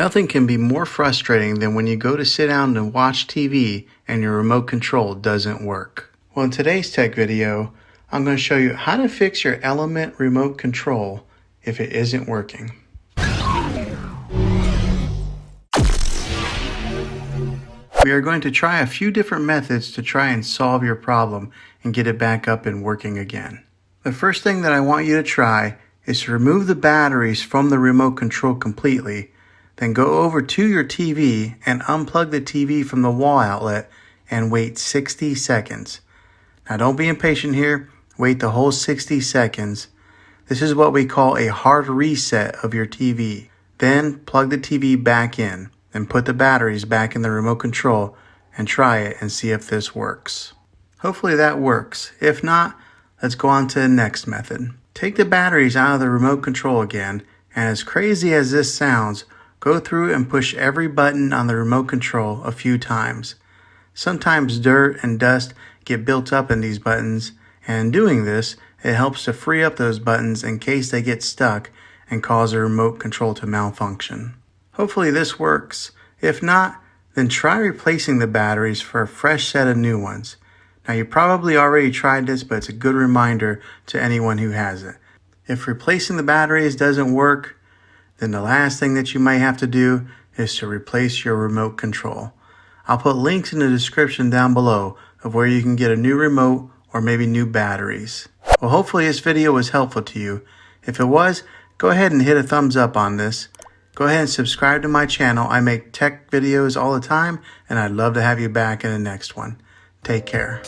Nothing can be more frustrating than when you go to sit down and watch TV and your remote control doesn't work. Well, in today's tech video, I'm going to show you how to fix your Element remote control if it isn't working. We are going to try a few different methods to try and solve your problem and get it back up and working again. The first thing that I want you to try is to remove the batteries from the remote control completely. Then go over to your TV and unplug the TV from the wall outlet and wait 60 seconds. Now don't be impatient here, wait the whole 60 seconds. This is what we call a hard reset of your TV. Then plug the TV back in and put the batteries back in the remote control and try it and see if this works. Hopefully that works. If not, let's go on to the next method. Take the batteries out of the remote control again, and as crazy as this sounds, go through and push every button on the remote control a few times. Sometimes dirt and dust get built up in these buttons, and in doing this, it helps to free up those buttons in case they get stuck and cause the remote control to malfunction. Hopefully this works. If not, then try replacing the batteries for a fresh set of new ones. Now you probably already tried this, but it's a good reminder to anyone who hasn't. If replacing the batteries doesn't work, then the last thing that you might have to do is to replace your remote control. I'll put links in the description down below of where you can get a new remote or maybe new batteries. Well, hopefully this video was helpful to you. If it was, go ahead and hit a thumbs up on this. Go ahead and subscribe to my channel. I make tech videos all the time, and I'd love to have you back in the next one. Take care.